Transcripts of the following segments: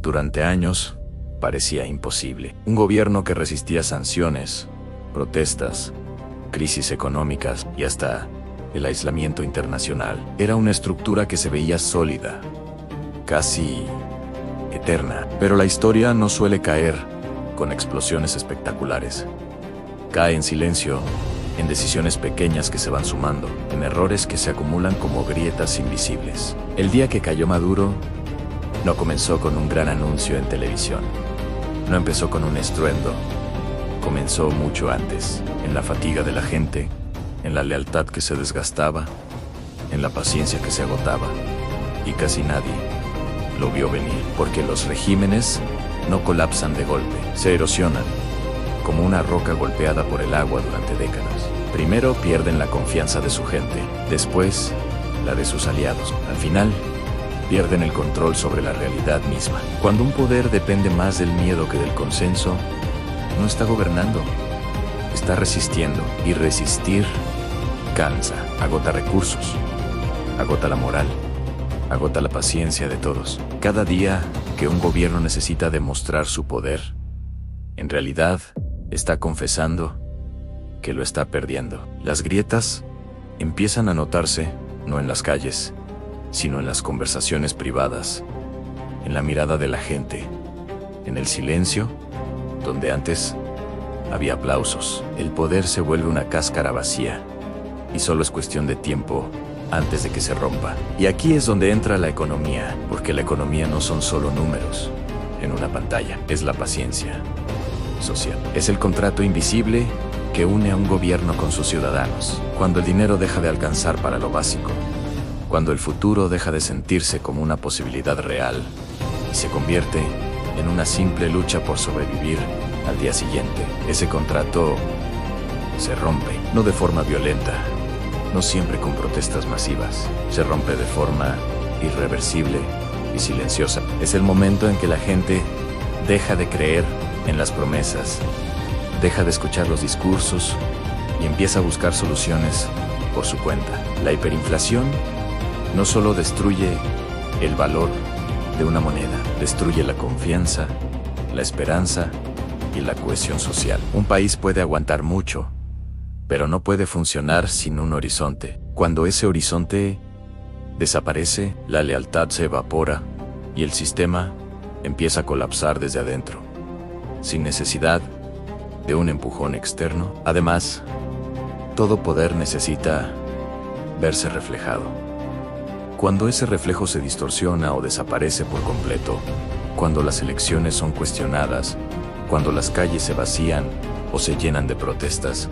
Durante años, parecía imposible. Un gobierno que resistía sanciones, protestas, crisis económicas y hasta el aislamiento internacional. Era una estructura que se veía sólida, casi eterna. Pero la historia no suele caer con explosiones espectaculares. Cae en silencio, en decisiones pequeñas que se van sumando, en errores que se acumulan como grietas invisibles. El día que cayó Maduro, no comenzó con un gran anuncio en televisión. No empezó con un estruendo. Comenzó mucho antes, en la fatiga de la gente, en la lealtad que se desgastaba, en la paciencia que se agotaba. Y casi nadie lo vio venir, porque los regímenes no colapsan de golpe, se erosionan, como una roca golpeada por el agua durante décadas. Primero pierden la confianza de su gente, después la de sus aliados. Al final, pierden el control sobre la realidad misma. Cuando un poder depende más del miedo que del consenso, no está gobernando, está resistiendo. Y resistir cansa, agota recursos, agota la moral, agota la paciencia de todos. Cada día que un gobierno necesita demostrar su poder, en realidad está confesando que lo está perdiendo. Las grietas empiezan a notarse, no en las calles, sino en las conversaciones privadas, en la mirada de la gente, en el silencio, donde antes había aplausos. El poder se vuelve una cáscara vacía, y solo es cuestión de tiempo antes de que se rompa. Y aquí es donde entra la economía, porque la economía no son solo números en una pantalla, es la paciencia social. Es el contrato invisible que une a un gobierno con sus ciudadanos. Cuando el dinero deja de alcanzar para lo básico, cuando el futuro deja de sentirse como una posibilidad real y se convierte en una simple lucha por sobrevivir al día siguiente, ese contrato se rompe, no de forma violenta, no siempre con protestas masivas, se rompe de forma irreversible y silenciosa. Es el momento en que la gente deja de creer en las promesas, deja de escuchar los discursos y empieza a buscar soluciones por su cuenta. La hiperinflación no solo destruye el valor de una moneda, destruye la confianza, la esperanza y la cohesión social. Un país puede aguantar mucho, pero no puede funcionar sin un horizonte. Cuando ese horizonte desaparece, la lealtad se evapora y el sistema empieza a colapsar desde adentro, sin necesidad de un empujón externo. Además, todo poder necesita verse reflejado. Cuando ese reflejo se distorsiona o desaparece por completo, cuando las elecciones son cuestionadas, cuando las calles se vacían o se llenan de protestas,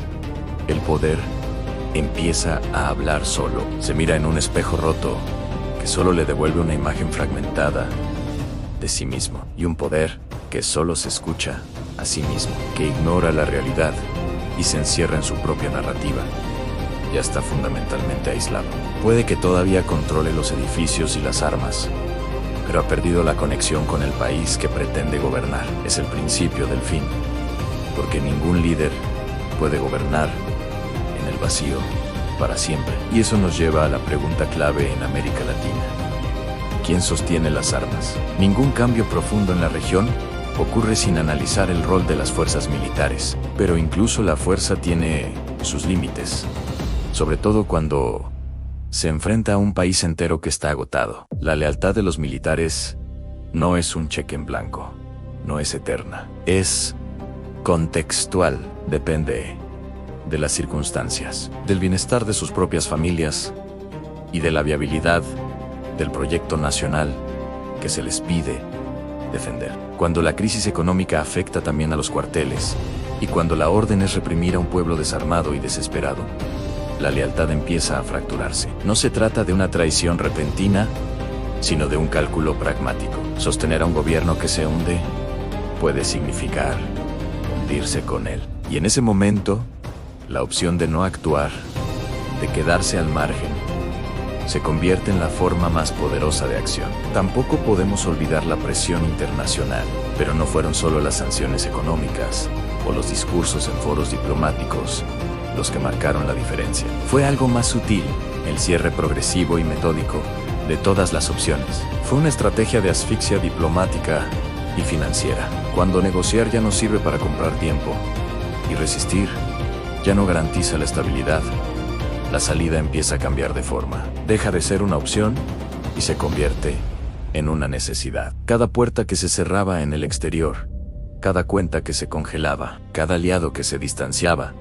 el poder empieza a hablar solo. Se mira en un espejo roto que solo le devuelve una imagen fragmentada de sí mismo, y un poder que solo se escucha a sí mismo, que ignora la realidad y se encierra en su propia narrativa. Ya está fundamentalmente aislado. Puede que todavía controle los edificios y las armas, pero ha perdido la conexión con el país que pretende gobernar. Es el principio del fin, porque ningún líder puede gobernar en el vacío para siempre. Y eso nos lleva a la pregunta clave en América Latina: ¿quién sostiene las armas? Ningún cambio profundo en la región ocurre sin analizar el rol de las fuerzas militares, pero incluso la fuerza tiene sus límites, sobre todo cuando se enfrenta a un país entero que está agotado. La lealtad de los militares no es un cheque en blanco, no es eterna, es contextual, depende de las circunstancias, del bienestar de sus propias familias y de la viabilidad del proyecto nacional que se les pide defender. Cuando la crisis económica afecta también a los cuarteles, y cuando la orden es reprimir a un pueblo desarmado y desesperado, la lealtad empieza a fracturarse. No se trata de una traición repentina, sino de un cálculo pragmático. Sostener a un gobierno que se hunde puede significar hundirse con él. Y en ese momento, la opción de no actuar, de quedarse al margen, se convierte en la forma más poderosa de acción. Tampoco podemos olvidar la presión internacional, pero no fueron solo las sanciones económicas o los discursos en foros diplomáticos los que marcaron la diferencia. Fue algo más sutil, el cierre progresivo y metódico de todas las opciones. Fue una estrategia de asfixia diplomática y financiera. Cuando negociar ya no sirve para comprar tiempo y resistir ya no garantiza la estabilidad, la salida empieza a cambiar de forma. Deja de ser una opción y se convierte en una necesidad. Cada puerta que se cerraba en el exterior, cada cuenta que se congelaba, cada aliado que se distanciaba,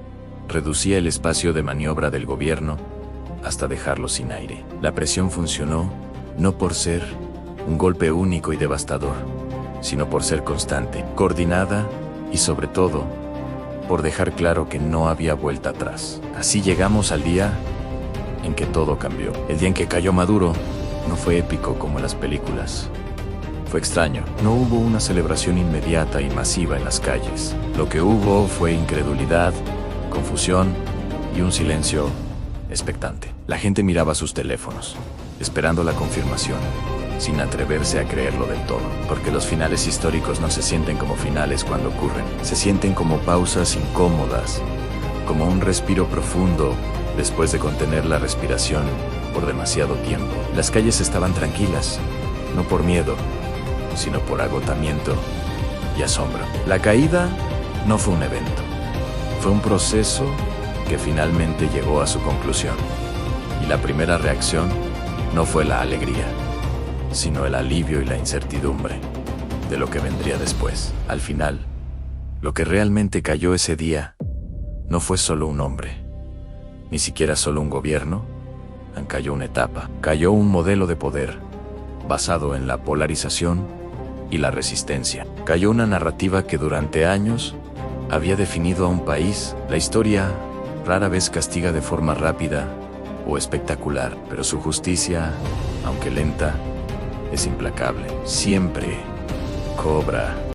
reducía el espacio de maniobra del gobierno hasta dejarlo sin aire. La presión funcionó no por ser un golpe único y devastador, sino por ser constante, coordinada y sobre todo, por dejar claro que no había vuelta atrás. Así llegamos al día en que todo cambió. El día en que cayó Maduro no fue épico como en las películas. Fue extraño. No hubo una celebración inmediata y masiva en las calles. Lo que hubo fue incredulidad, confusión y un silencio expectante. La gente miraba sus teléfonos, esperando la confirmación, sin atreverse a creerlo del todo, porque los finales históricos no se sienten como finales cuando ocurren, se sienten como pausas incómodas, como un respiro profundo después de contener la respiración por demasiado tiempo. Las calles estaban tranquilas, no por miedo, sino por agotamiento y asombro. La caída no fue un evento, fue un proceso que finalmente llegó a su conclusión. Y la primera reacción no fue la alegría, sino el alivio y la incertidumbre de lo que vendría después. Al final, lo que realmente cayó ese día no fue solo un hombre, ni siquiera solo un gobierno. Cayó una etapa, cayó un modelo de poder basado en la polarización y la resistencia. Cayó una narrativa que durante años había definido a un país. La historia rara vez castiga de forma rápida o espectacular, pero su justicia, aunque lenta, es implacable. Siempre cobra